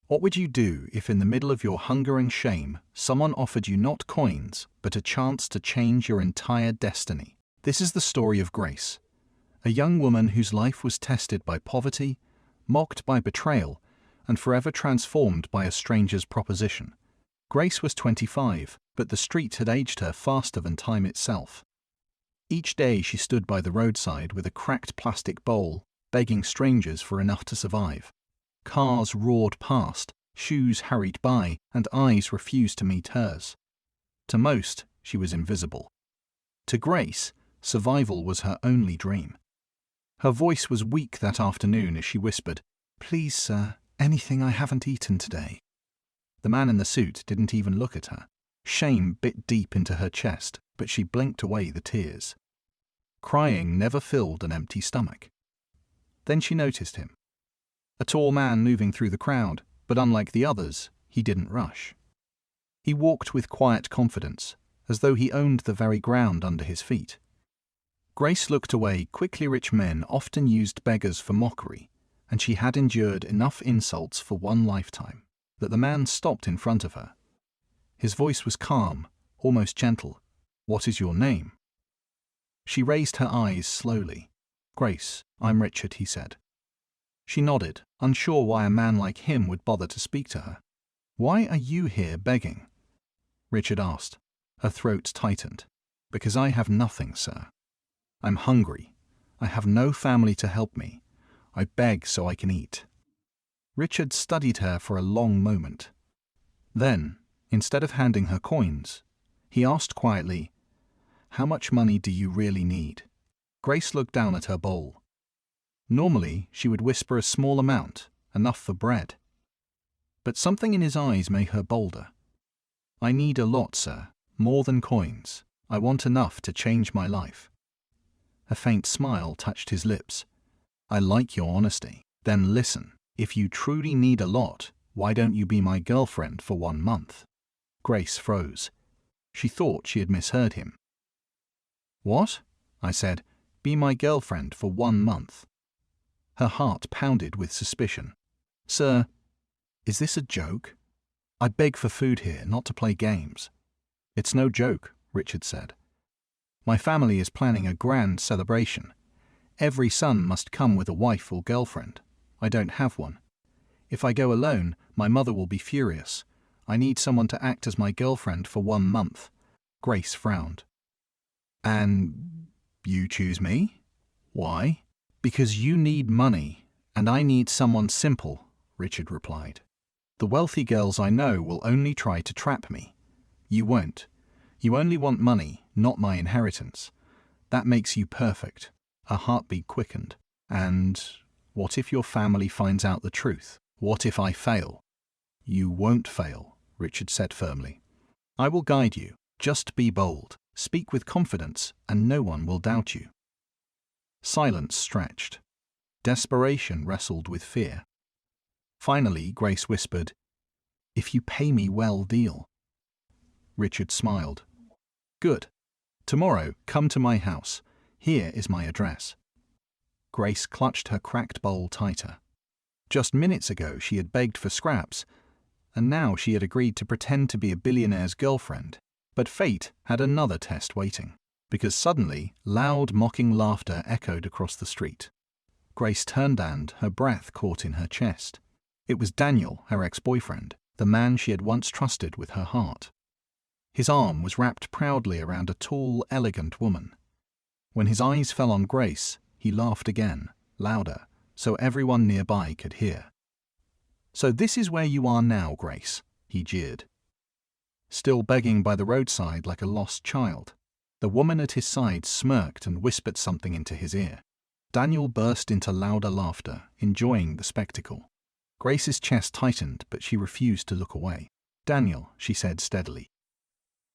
What would you do if in the middle of your hunger and shame, someone offered you not coins, but a chance to change your entire destiny? This is the story of Grace, a young woman whose life was tested by poverty, mocked by betrayal, and forever transformed by a stranger's proposition. Grace was 25, but the street had aged her faster than time itself. Each day she stood by the roadside with a cracked plastic bowl, begging strangers for enough to survive. Cars roared past, shoes hurried by, and eyes refused to meet hers. To most, she was invisible. To Grace, survival was her only dream. Her voice was weak that afternoon as she whispered, "Please, sir, anything I haven't eaten today." The man in the suit didn't even look at her. Shame bit deep into her chest, but she blinked away the tears. Crying never filled an empty stomach. Then she noticed him. A tall man moving through the crowd, but unlike the others, he didn't rush. He walked with quiet confidence, as though he owned the very ground under his feet. Grace looked away. Quickly, rich men often used beggars for mockery, and she had endured enough insults for one lifetime. That the man stopped in front of her. His voice was calm, almost gentle. "What is your name?" She raised her eyes slowly. "Grace, I'm Richard," he said. She nodded, unsure why a man like him would bother to speak to her. "Why are you here begging?" Richard asked. Her throat tightened. "Because I have nothing, sir. I'm hungry. I have no family to help me. I beg so I can eat." Richard studied her for a long moment. Then, instead of handing her coins, he asked quietly, "How much money do you really need?" Grace looked down at her bowl. Normally, she would whisper a small amount, enough for bread. But something in his eyes made her bolder. "I need a lot, sir, more than coins. I want enough to change my life." A faint smile touched his lips. "I like your honesty. Then listen. If you truly need a lot, why don't you be my girlfriend for 1 month? Grace froze. She thought she had misheard him. "What?" I said. "Be my girlfriend for 1 month." Her heart pounded with suspicion. "Sir, is this a joke? I beg for food here, not to play games." "It's no joke," Richard said. "My family is planning a grand celebration. Every son must come with a wife or girlfriend. I don't have one. If I go alone, my mother will be furious. I need someone to act as my girlfriend for 1 month. Grace frowned. "And you choose me? Why?" "Because you need money, and I need someone simple," Richard replied. "The wealthy girls I know will only try to trap me. You won't. You only want money, not my inheritance. That makes you perfect." Her heartbeat quickened. "And what if your family finds out the truth? What if I fail?" "You won't fail," Richard said firmly. "I will guide you. Just be bold. Speak with confidence, and no one will doubt you." Silence stretched. Desperation wrestled with fear. Finally, Grace whispered, "If you pay me well, deal." Richard smiled. "Good. Tomorrow, come to my house. Here is my address." Grace clutched her cracked bowl tighter. Just minutes ago she had begged for scraps, and now she had agreed to pretend to be a billionaire's girlfriend. But fate had another test waiting, because suddenly loud mocking laughter echoed across the street. Grace turned and her breath caught in her chest. It was Daniel, her ex-boyfriend, the man she had once trusted with her heart. His arm was wrapped proudly around a tall, elegant woman. When his eyes fell on Grace, he laughed again, louder, so everyone nearby could hear. "So this is where you are now, Grace," he jeered. Still begging by the roadside like a lost child. The woman at his side smirked and whispered something into his ear. Daniel burst into louder laughter, enjoying the spectacle. Grace's chest tightened, but she refused to look away. "Daniel," she said steadily,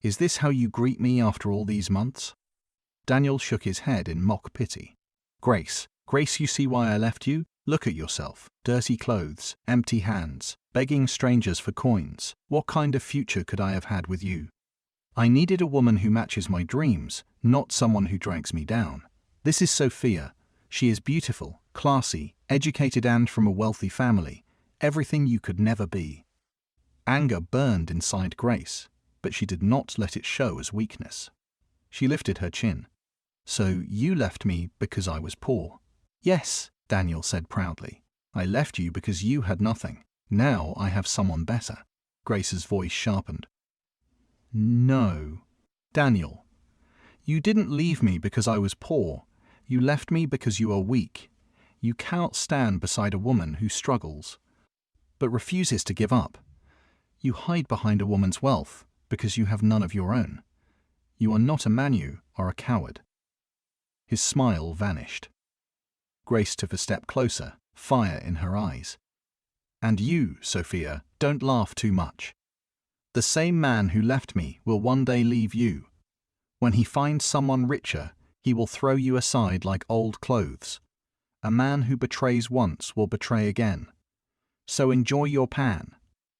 "is this how you greet me after all these months?" Daniel shook his head in mock pity. Grace, you see why I left you? Look at yourself. Dirty clothes, empty hands, begging strangers for coins. What kind of future could I have had with you? I needed a woman who matches my dreams, not someone who drags me down. This is Sophia. She is beautiful, classy, educated and from a wealthy family. everything you could never be. Anger burned inside Grace, but she did not let it show as weakness. She lifted her chin. So you left me because I was poor? Yes, Daniel said proudly. I left you because you had nothing. Now I have someone better. Grace's voice sharpened. No, Daniel. You didn't leave me because I was poor. You left me because you are weak. You cannot stand beside a woman who struggles, but refuses to give up. You hide behind a woman's wealth because you have none of your own. You are not a man, you are a coward. His smile vanished. Grace took a step closer, fire in her eyes. And you, Sophia, don't laugh too much. The same man who left me will one day leave you. When he finds someone richer, he will throw you aside like old clothes. A man who betrays once will betray again. So enjoy your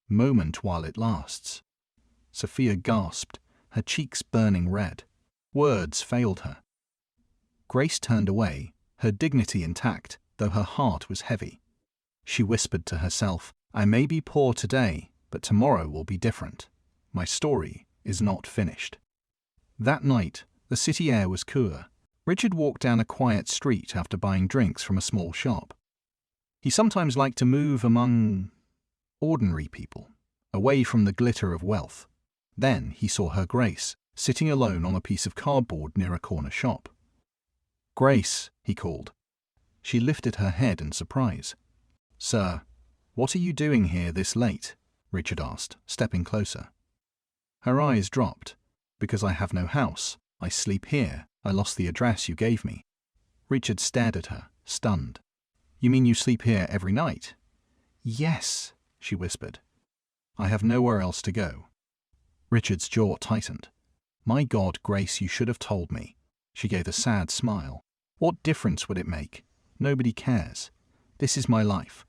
moment while it lasts. Sophia gasped, her cheeks burning red. Words failed her. Grace turned away, her dignity intact, though her heart was heavy. She whispered to herself, I may be poor today, but tomorrow will be different. My story is not finished. That night, the city air was cooler. Richard walked down a quiet street after buying drinks from a small shop. He sometimes liked to move among ordinary people, away from the glitter of wealth. Then he saw her Grace, sitting alone on a piece of cardboard near a corner shop. Grace, he called. She lifted her head in surprise. Sir, what are you doing here this late? Richard asked, stepping closer. Her eyes dropped. Because I have no house. I sleep here. I lost the address you gave me. Richard stared at her, stunned. You mean you sleep here every night? Yes, she whispered. I have nowhere else to go. Richard's jaw tightened. My God, Grace, you should have told me. She gave a sad smile. What difference would it make? Nobody cares. This is my life.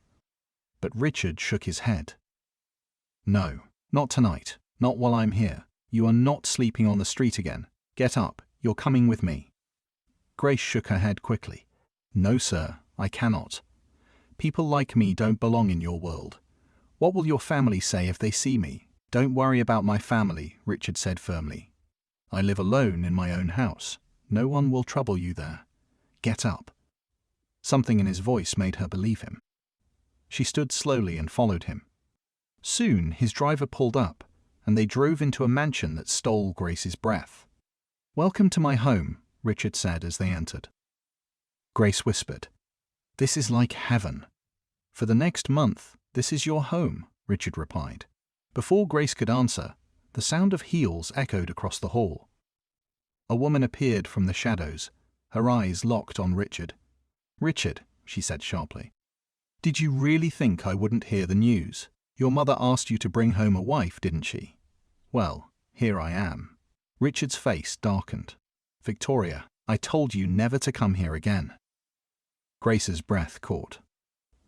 But Richard shook his head. No, not tonight. Not while I'm here. You are not sleeping on the street again. Get up. You're coming with me. Grace shook her head quickly. No, sir, I cannot. People like me don't belong in your world. What will your family say if they see me? Don't worry about my family, Richard said firmly. I live alone in my own house. No one will trouble you there. Get up. Something in his voice made her believe him. She stood slowly and followed him. Soon his driver pulled up, and they drove into a mansion that stole Grace's breath. Welcome to my home, Richard said as they entered. Grace whispered, This is like heaven. For the next month, this is your home, Richard replied. Before Grace could answer, the sound of heels echoed across the hall. A woman appeared from the shadows, her eyes locked on Richard. Richard, she said sharply, did you really think I wouldn't hear the news? Your mother asked you to bring home a wife, didn't she? Well, here I am. Richard's face darkened. Victoria, I told you never to come here again. Grace's breath caught.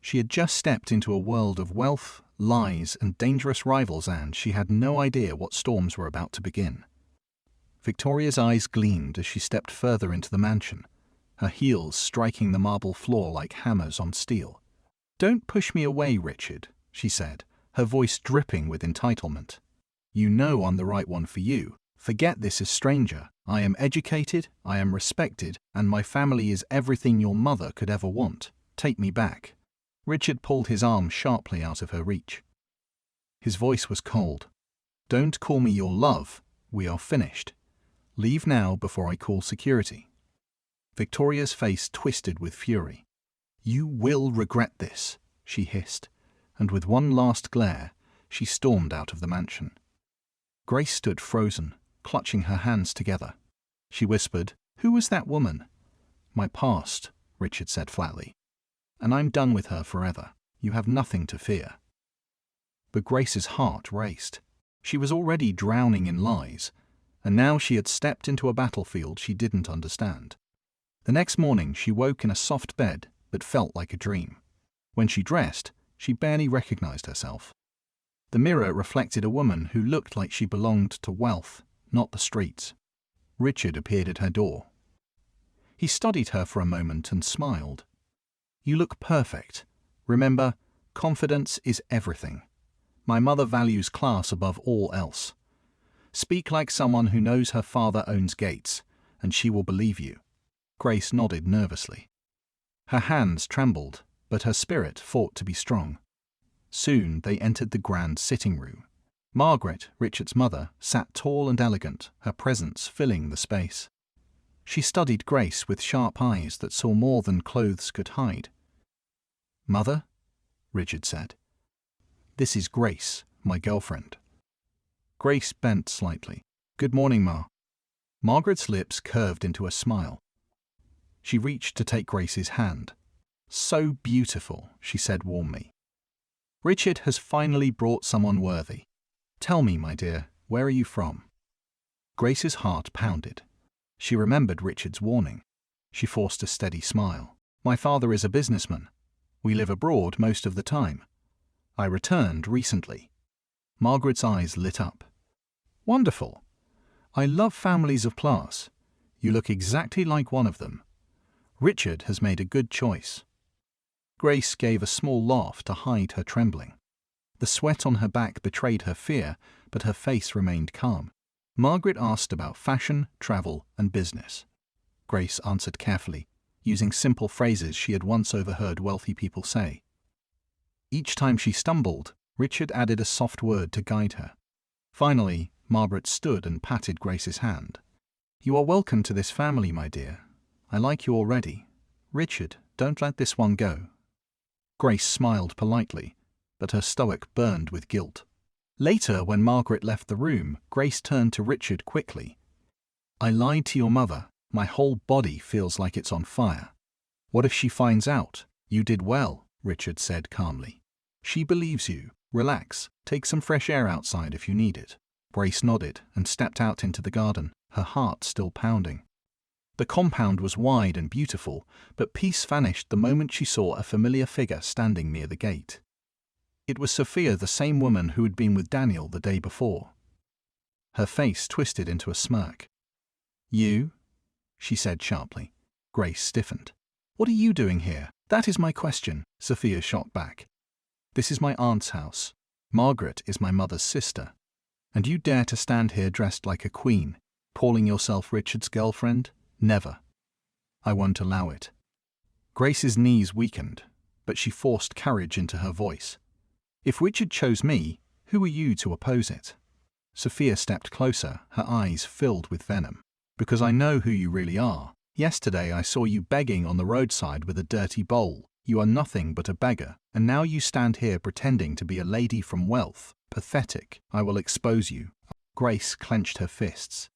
She had just stepped into a world of wealth, lies, and dangerous rivals, and she had no idea what storms were about to begin. Victoria's eyes gleamed as she stepped further into the mansion, her heels striking the marble floor like hammers on steel. Don't push me away, Richard, she said, her voice dripping with entitlement. You know I'm the right one for you. Forget this as stranger. I am educated, I am respected, and my family is everything your mother could ever want. Take me back. Richard pulled his arm sharply out of her reach. His voice was cold. Don't call me your love. We are finished. Leave now before I call security. Victoria's face twisted with fury. You will regret this, she hissed, and with one last glare, she stormed out of the mansion. Grace stood frozen, clutching her hands together. She whispered, Who was that woman? My past, Richard said flatly. And I'm done with her forever. You have nothing to fear. But Grace's heart raced. She was already drowning in lies, and now she had stepped into a battlefield she didn't understand. The next morning she woke in a soft bed but felt like a dream. When she dressed, she barely recognized herself. The mirror reflected a woman who looked like she belonged to wealth, not the streets. Richard appeared at her door. He studied her for a moment and smiled. You look perfect. Remember, Confidence is everything. My mother values class above all else. Speak like someone who knows her father owns gates, and she will believe you. Grace nodded nervously. Her hands trembled, but her spirit fought to be strong. Soon they entered the grand sitting room. Margaret, Richard's mother, sat tall and elegant, her presence filling the space. She studied Grace with sharp eyes that saw more than clothes could hide. "Mother," Richard said, "this is Grace, my girlfriend." Grace bent slightly. "Good morning, Ma." Margaret's lips curved into a smile. She reached to take Grace's hand. "So beautiful," she said warmly. "Richard has finally brought someone worthy. Tell me, my dear, where are you from?" Grace's heart pounded. She remembered Richard's warning. She forced a steady smile. "My father is a businessman. We live abroad most of the time. I returned recently." Margaret's eyes lit up. "Wonderful. I love families of class. You look exactly like one of them. Richard has made a good choice." Grace gave a small laugh to hide her trembling. The sweat on her back betrayed her fear, but her face remained calm. Margaret asked about fashion, travel, and business. Grace answered carefully, using simple phrases she had once overheard wealthy people say. Each time she stumbled, Richard added a soft word to guide her. Finally, Margaret stood and patted Grace's hand. "You are welcome to this family, my dear. I like you already. Richard, don't let this one go." Grace smiled politely, but her stomach burned with guilt. Later, when Margaret left the room, Grace turned to Richard quickly. "I lied to your mother. My whole body feels like it's on fire." "What if she finds out?" "You did well," Richard said calmly. "She believes you. Relax. Take some fresh air outside if you need it." Grace nodded and stepped out into the garden, her heart still pounding. The compound was wide and beautiful, but peace vanished the moment she saw a familiar figure standing near the gate. It was Sophia, the same woman who had been with Daniel the day before. Her face twisted into a smirk. "You?" she said sharply. Grace stiffened. "What are you doing here?" "That is my question," Sophia shot back. "This is my aunt's house. Margaret is my mother's sister. And you dare to stand here dressed like a queen, calling yourself Richard's girlfriend? Never. I won't allow it." Grace's knees weakened, but she forced courage into her voice. "If Richard chose me, who are you to oppose it?" Sophia stepped closer, her eyes filled with venom. "Because I know who you really are. Yesterday I saw you begging on the roadside with a dirty bowl. You are nothing but a beggar, and now you stand here pretending to be a lady from wealth. Pathetic. I will expose you." Grace clenched her fists.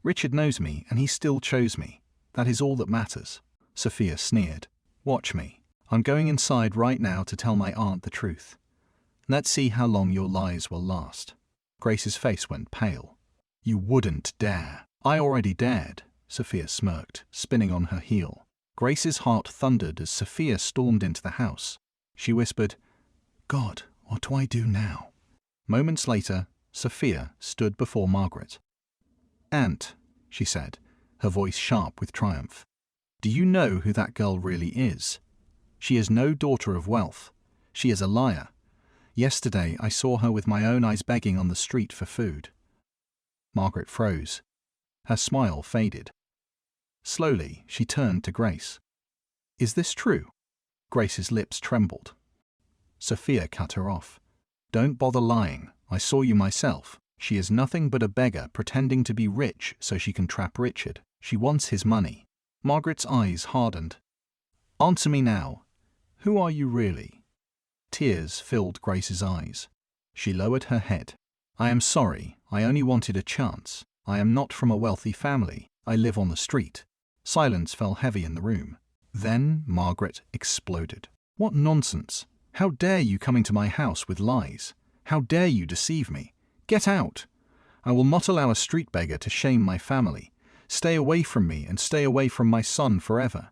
"Richard knows me, and he still chose me. That is all that matters." Sophia sneered. "Watch me. I'm going inside right now to tell my aunt the truth. Let's see how long your lies will last." Grace's face went pale. "You wouldn't dare." "I already dared," Sophia smirked, spinning on her heel. Grace's heart thundered as Sophia stormed into the house. She whispered, "God, what do I do now?" Moments later, Sophia stood before Margaret. "Aunt," she said, her voice sharp with triumph, "do you know who that girl really is? She is no daughter of wealth. She is a liar. Yesterday I saw her with my own eyes begging on the street for food." Margaret froze. Her smile faded. Slowly, she turned to Grace. "Is this true?" Grace's lips trembled. Sophia cut her off. "Don't bother lying. I saw you myself. She is nothing but a beggar pretending to be rich so she can trap Richard. She wants his money." Margaret's eyes hardened. "Answer me now. Who are you really?" Tears filled Grace's eyes. She lowered her head. "I am sorry. I only wanted a chance. I am not from a wealthy family. I live on the street." Silence fell heavy in the room. Then Margaret exploded. "What nonsense! How dare you come into my house with lies? How dare you deceive me? Get out! I will not allow a street beggar to shame my family. Stay away from me and stay away from my son forever."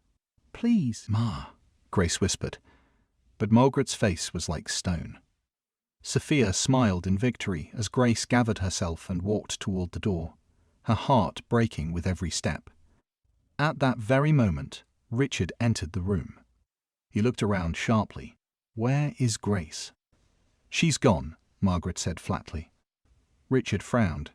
"Please, Ma," Grace whispered. But Margaret's face was like stone. Sophia smiled in victory as Grace gathered herself and walked toward the door, her heart breaking with every step. At that very moment, Richard entered the room. He looked around sharply. Where is Grace?" "She's gone," Margaret said flatly. Richard frowned.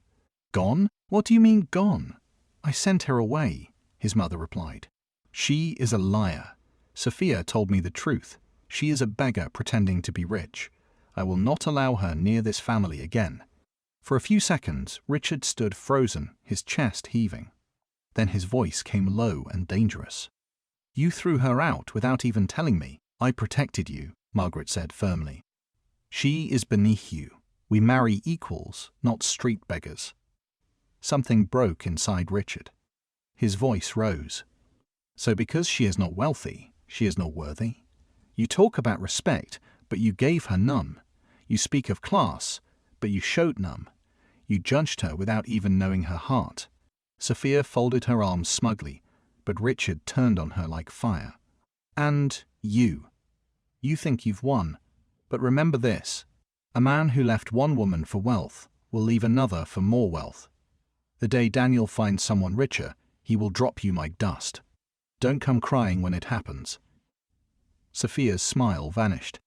"Gone? What do you mean, gone?" "I sent her away," his mother replied. "She is a liar. Sophia told me the truth. She is a beggar pretending to be rich. I will not allow her near this family again." For a few seconds, Richard stood frozen, his chest heaving. Then his voice came low and dangerous. "You threw her out without even telling me. I protected you," Margaret said firmly. "She is beneath you. We marry equals, not street beggars." Something broke inside Richard. His voice rose. "So because she is not wealthy, she is not worthy? You talk about respect, but you gave her none. You speak of class, but you showed none. You judged her without even knowing her heart." Sophia folded her arms smugly, but Richard turned on her like fire. "And you think you've won. But remember this. A man who left one woman for wealth will leave another for more wealth. The day Daniel finds someone richer, he will drop you like dust. Don't come crying when it happens." Sophia's smile vanished.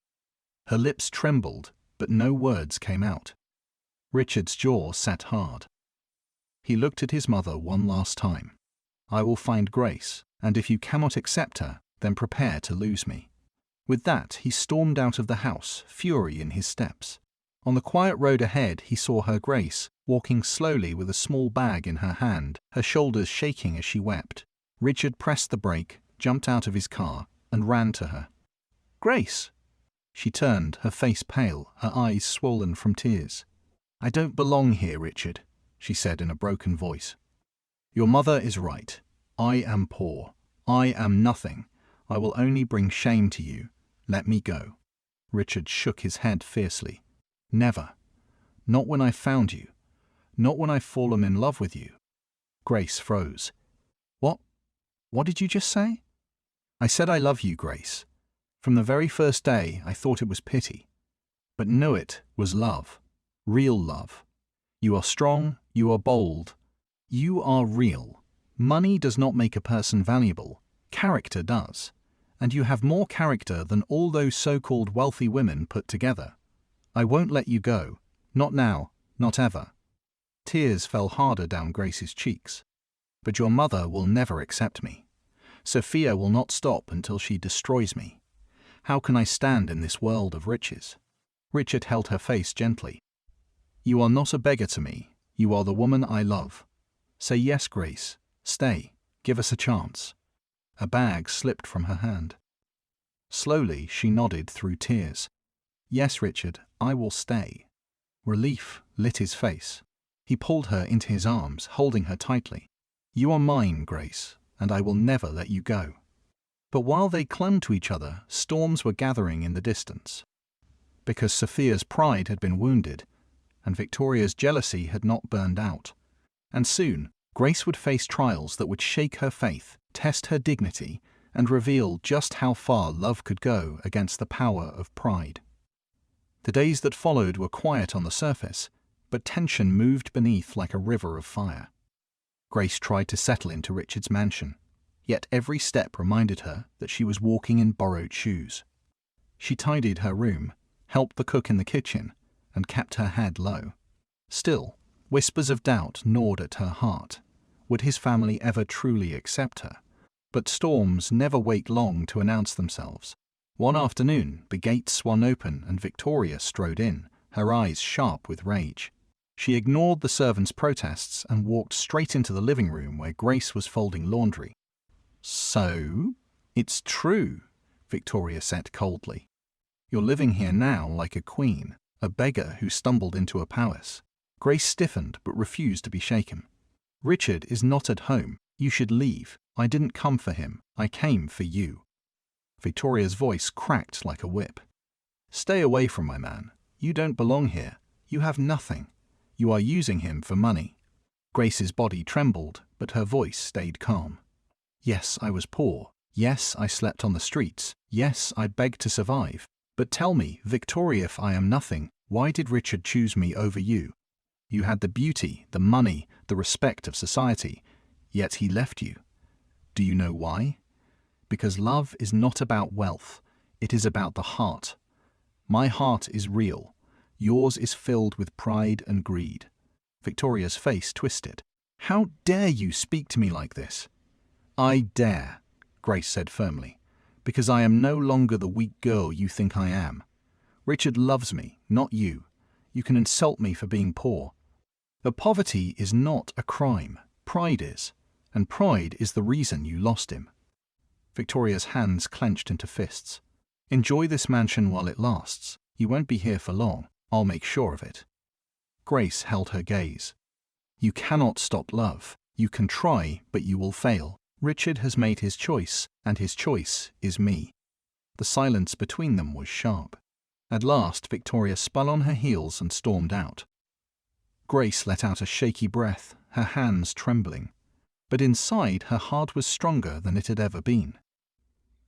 Her lips trembled, but no words came out. Richard's jaw set hard. He looked at his mother one last time. "I will find Grace, and if you cannot accept her, then prepare to lose me." With that, he stormed out of the house, fury in his steps. On the quiet road ahead, he saw her Grace, walking slowly with a small bag in her hand, her shoulders shaking as she wept. Richard pressed the brake, jumped out of his car, and ran to her. "Grace!" She turned, her face pale, her eyes swollen from tears. "I don't belong here, Richard," she said in a broken voice. "Your mother is right. I am poor. I am nothing. I will only bring shame to you. Let me go." Richard shook his head fiercely. "Never. Not when I found you. Not when I've fallen in love with you." Grace froze. What did you just say?" "I said I love you, Grace. From the very first day, I thought it was pity. But no, it was love. Real love. You are strong, you are bold. You are real. Money does not make a person valuable. Character does. And you have more character than all those so-called wealthy women put together. I won't let you go. Not now, not ever." Tears fell harder down Grace's cheeks. "But your mother will never accept me. Sophia will not stop until she destroys me. How can I stand in this world of riches?" Richard held her face gently. "You are not a beggar to me. You are the woman I love. Say yes, Grace. Stay. Give us a chance." A bag slipped from her hand. Slowly, she nodded through tears. "Yes, Richard, I will stay." Relief lit his face. He pulled her into his arms, holding her tightly. "You are mine, Grace, and I will never let you go." But while they clung to each other, storms were gathering in the distance. Because Sophia's pride had been wounded, and Victoria's jealousy had not burned out. And soon, Grace would face trials that would shake her faith, test her dignity, and reveal just how far love could go against the power of pride. The days that followed were quiet on the surface, but tension moved beneath like a river of fire. Grace tried to settle into Richard's mansion, yet every step reminded her that she was walking in borrowed shoes. She tidied her room, helped the cook in the kitchen, and kept her head low. Still, whispers of doubt gnawed at her heart. Would his family ever truly accept her? But storms never wait long to announce themselves. One afternoon, the gates swung open and Victoria strode in, her eyes sharp with rage. She ignored the servants' protests and walked straight into the living room where Grace was folding laundry. "So, it's true," Victoria said coldly. "You're living here now like a queen, a beggar who stumbled into a palace." Grace stiffened but refused to be shaken. "Richard is not at home. You should leave. I didn't come for him. I came for you." Victoria's voice cracked like a whip. "Stay away from my man. You don't belong here. You have nothing. You are using him for money." Grace's body trembled, but her voice stayed calm. "Yes, I was poor. Yes, I slept on the streets. Yes, I begged to survive. But tell me, Victoria, if I am nothing, why did Richard choose me over you? You had the beauty, the money, the respect of society, yet he left you. Do you know why? Because love is not about wealth. It is about the heart. My heart is real. Yours is filled with pride and greed." Victoria's face twisted. "How dare you speak to me like this?" "I dare," Grace said firmly, "because I am no longer the weak girl you think I am. Richard loves me, not you. You can insult me for being poor. But poverty is not a crime. Pride is. And pride is the reason you lost him." Victoria's hands clenched into fists. "Enjoy this mansion while it lasts. You won't be here for long. I'll make sure of it." Grace held her gaze. "You cannot stop love. You can try, but you will fail. Richard has made his choice, and his choice is me." The silence between them was sharp. At last, Victoria spun on her heels and stormed out. Grace let out a shaky breath, her hands trembling. But inside, her heart was stronger than it had ever been.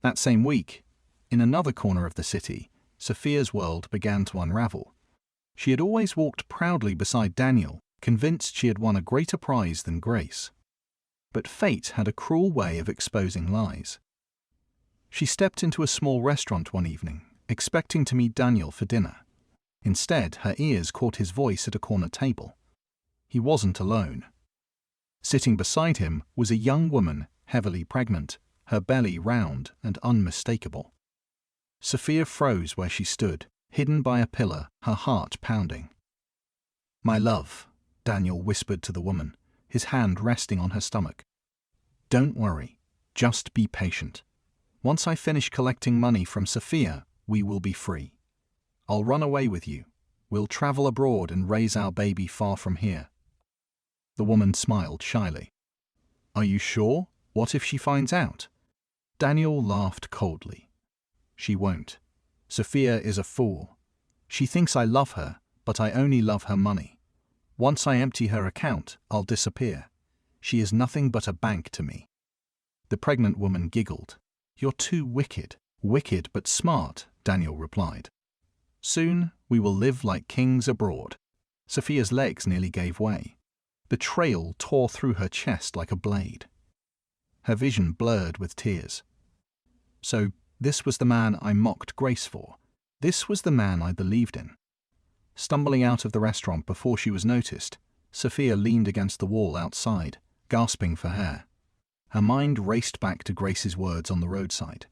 That same week, in another corner of the city, Sophia's world began to unravel. She had always walked proudly beside Daniel, convinced she had won a greater prize than Grace. But fate had a cruel way of exposing lies. She stepped into a small restaurant one evening, expecting to meet Daniel for dinner. Instead, her ears caught his voice at a corner table. He wasn't alone. Sitting beside him was a young woman, heavily pregnant, her belly round and unmistakable. Sophia froze where she stood, hidden by a pillar, her heart pounding. "My love," Daniel whispered to the woman, his hand resting on her stomach. "Don't worry. Just be patient. Once I finish collecting money from Sophia, we will be free. I'll run away with you. We'll travel abroad and raise our baby far from here." The woman smiled shyly. "Are you sure? What if she finds out?" Daniel laughed coldly. "She won't. Sophia is a fool. She thinks I love her, but I only love her money. Once I empty her account, I'll disappear. She is nothing but a bank to me." The pregnant woman giggled. "You're too wicked." "Wicked but smart," Daniel replied. "Soon we will live like kings abroad." Sophia's legs nearly gave way. Betrayal tore through her chest like a blade. Her vision blurred with tears. So this was the man I mocked Grace for. This was the man I believed in. Stumbling out of the restaurant before she was noticed, Sophia leaned against the wall outside, gasping for air. Her mind raced back to Grace's words on the roadside.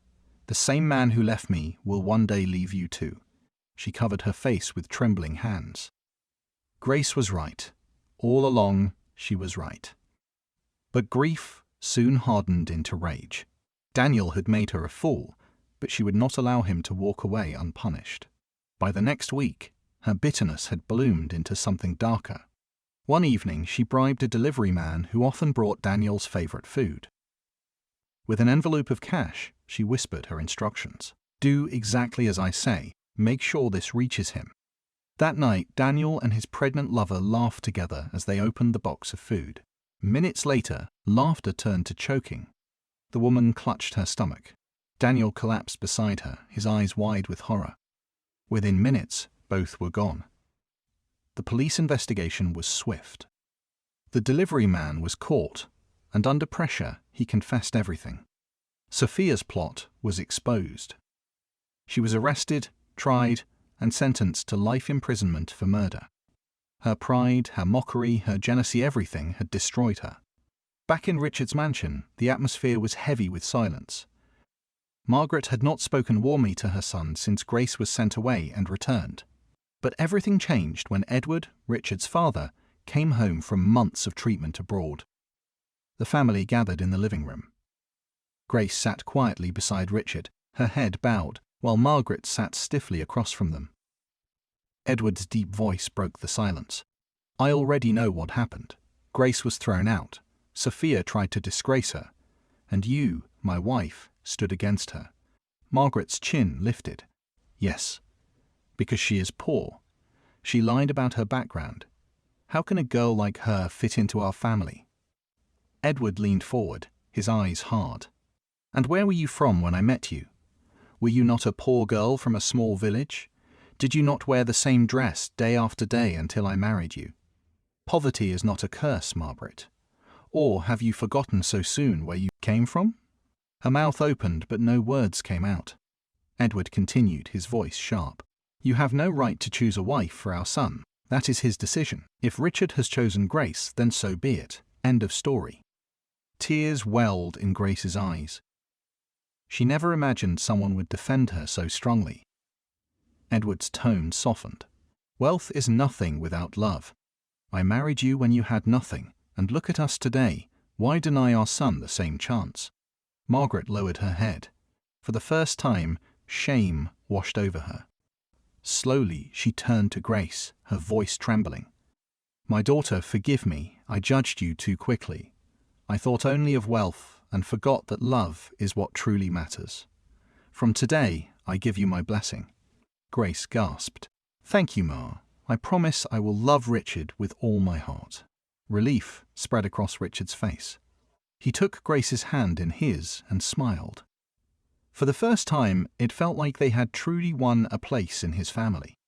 "The same man who left me will one day leave you too." She covered her face with trembling hands. Grace was right. All along, she was right. But grief soon hardened into rage. Daniel had made her a fool, but she would not allow him to walk away unpunished. By the next week, her bitterness had bloomed into something darker. One evening, she bribed a delivery man who often brought Daniel's favorite food. With an envelope of cash, she whispered her instructions. "Do exactly as I say. Make sure this reaches him." That night, Daniel and his pregnant lover laughed together as they opened the box of food. Minutes later, laughter turned to choking. The woman clutched her stomach. Daniel collapsed beside her, his eyes wide with horror. Within minutes, both were gone. The police investigation was swift. The delivery man was caught, and under pressure, he confessed everything. Sophia's plot was exposed. She was arrested, tried, and sentenced to life imprisonment for murder. Her pride, her mockery, her jealousy, everything had destroyed her. Back in Richard's mansion, the atmosphere was heavy with silence. Margaret had not spoken warmly to her son since Grace was sent away and returned. But everything changed when Edward, Richard's father, came home from months of treatment abroad. The family gathered in the living room. Grace sat quietly beside Richard, her head bowed, while Margaret sat stiffly across from them. Edward's deep voice broke the silence. "I already know what happened. Grace was thrown out. Sophia tried to disgrace her. And you, my wife, stood against her." Margaret's chin lifted. "Yes, because she is poor. She lied about her background. How can a girl like her fit into our family?" Edward leaned forward, his eyes hard. "And where were you from when I met you? Were you not a poor girl from a small village? Did you not wear the same dress day after day until I married you? Poverty is not a curse, Margaret. Or have you forgotten so soon where you came from?" Her mouth opened, but no words came out. Edward continued, his voice sharp. You have no right to choose a wife for our son. That is his decision. If Richard has chosen Grace, then so be it. End of story. Tears welled in Grace's eyes. She never imagined someone would defend her so strongly. Edward's tone softened. Wealth is nothing without love. I married you when you had nothing, and look at us today. Why deny our son the same chance? Margaret lowered her head. For the first time, shame washed over her. Slowly, she turned to Grace, her voice trembling. My daughter, forgive me. I judged you too quickly. I thought only of wealth and forgot that love is what truly matters. From today, I give you my blessing. Grace gasped. Thank you, Ma. I promise I will love Richard with all my heart. Relief spread across Richard's face. He took Grace's hand in his and smiled. For the first time, it felt like they had truly won a place in his family.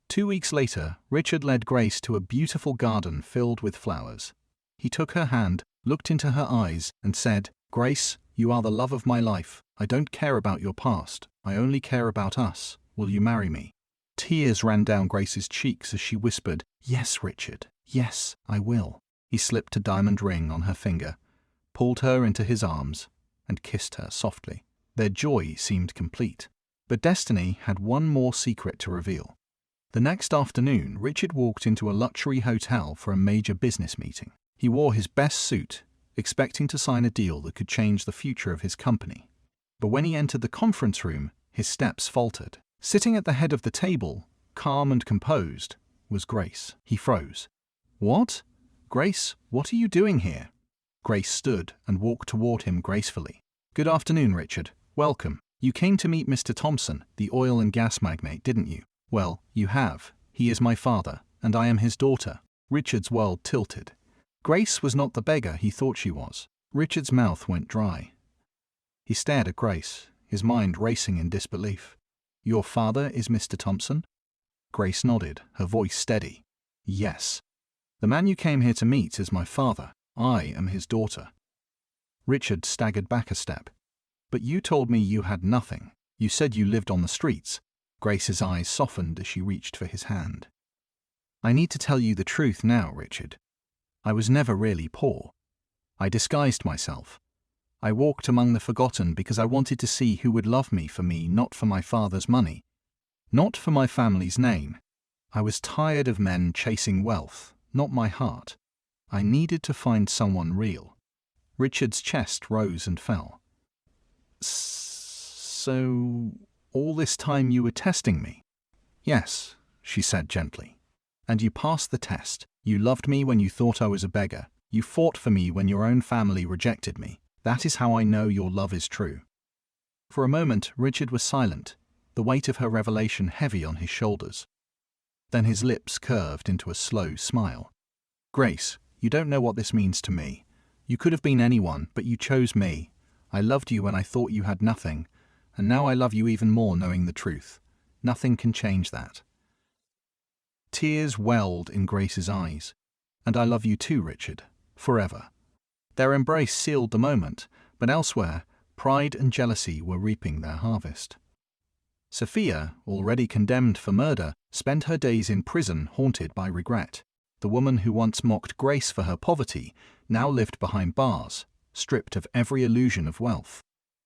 2 weeks later, Richard led Grace to a beautiful garden filled with flowers. He took her hand, looked into her eyes, and said, Grace, you are the love of my life. I don't care about your past. I only care about us. Will you marry me? Tears ran down Grace's cheeks as she whispered, Yes, Richard. Yes, I will. He slipped a diamond ring on her finger, pulled her into his arms, and kissed her softly. Their joy seemed complete. But destiny had one more secret to reveal. The next afternoon, Richard walked into a luxury hotel for a major business meeting. He wore his best suit, expecting to sign a deal that could change the future of his company. But when he entered the conference room, his steps faltered. Sitting at the head of the table, calm and composed, was Grace. He froze. What? Grace, what are you doing here? Grace stood and walked toward him gracefully. Good afternoon, Richard. Welcome. You came to meet Mr. Thompson, the oil and gas magnate, didn't you? Well, you have. He is my father, and I am his daughter. Richard's world tilted. Grace was not the beggar he thought she was. Richard's mouth went dry. He stared at Grace, his mind racing in disbelief. Your father is Mr. Thompson? Grace nodded, her voice steady. Yes. The man you came here to meet is my father. I am his daughter. Richard staggered back a step. But you told me you had nothing. You said you lived on the streets. Grace's eyes softened as she reached for his hand. I need to tell you the truth now, Richard. I was never really poor. I disguised myself. I walked among the forgotten because I wanted to see who would love me, not for my father's money, not for my family's name. I was tired of men chasing wealth, not my heart. I needed to find someone real. Richard's chest rose and fell. So, all this time you were testing me? Yes, she said gently. And you passed the test. You loved me when you thought I was a beggar. You fought for me when your own family rejected me. That is how I know your love is true. For a moment, Richard was silent, the weight of her revelation heavy on his shoulders. Then his lips curved into a slow smile. Grace, you don't know what this means to me. You could have been anyone, but you chose me. I loved you when I thought you had nothing, and now I love you even more knowing the truth. Nothing can change that. Tears welled in Grace's eyes. And I love you too, Richard. Forever. Their embrace sealed the moment, but elsewhere, pride and jealousy were reaping their harvest. Sophia, already condemned for murder, spent her days in prison haunted by regret. The woman who once mocked Grace for her poverty now lived behind bars, stripped of every illusion of wealth.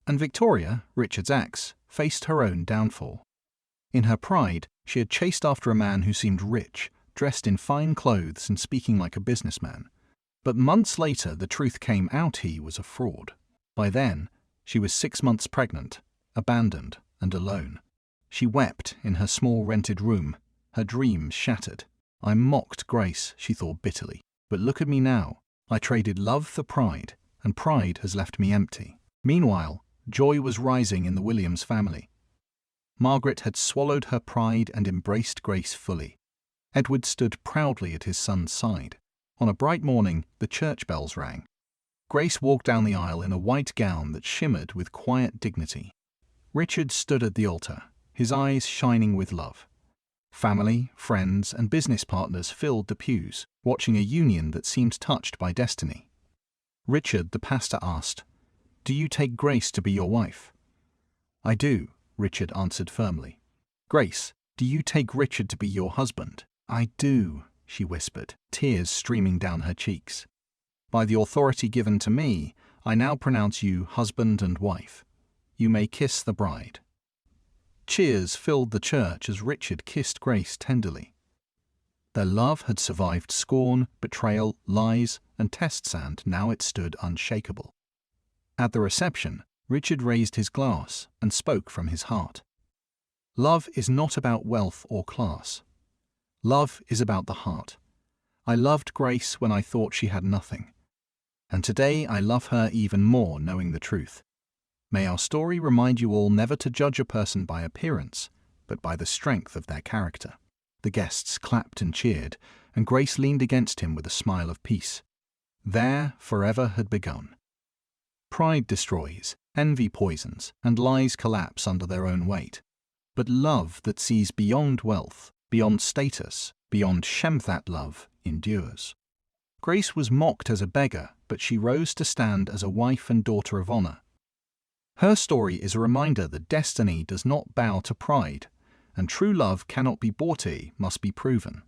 And Victoria, Richard's ex, faced her own downfall. In her pride, she had chased after a man who seemed rich, dressed in fine clothes and speaking like a businessman. But months later, the truth came out: he was a fraud. By then, she was 6 months pregnant, abandoned and alone. She wept in her small rented room, her dreams shattered. I mocked Grace, she thought bitterly. But look at me now. I traded love for pride, and pride has left me empty. Meanwhile, joy was rising in the Williams family. Margaret had swallowed her pride and embraced Grace fully. Edward stood proudly at his son's side. On a bright morning, the church bells rang. Grace walked down the aisle in a white gown that shimmered with quiet dignity. Richard stood at the altar, his eyes shining with love. Family, friends, and business partners filled the pews, watching a union that seemed touched by destiny. Richard, the pastor, asked, "Do you take Grace to be your wife?" "I do," Richard answered firmly. "Grace, Do you take Richard to be your husband?" "I do," she whispered, tears streaming down her cheeks. "By the authority given to me, I now pronounce you husband and wife. You may kiss the bride." Cheers filled the church as Richard kissed Grace tenderly. Their love had survived scorn, betrayal, lies, and test sand. Now it stood unshakable. At the reception, Richard raised his glass and spoke from his heart. "Love is not about wealth or class. Love is about the heart. I loved Grace when I thought she had nothing. And today I love her even more, knowing the truth. May our story remind you all never to judge a person by appearance, but by the strength of their character." The guests clapped and cheered, and Grace leaned against him with a smile of peace. There, forever had begun. Pride destroys, envy poisons, and lies collapse under their own weight. But love that sees beyond wealth, beyond status, beyond shame, that love endures. Grace was mocked as a beggar, but she rose to stand as a wife and daughter of honor. Her story is a reminder that destiny does not bow to pride, and true love cannot be bought, it must be proven.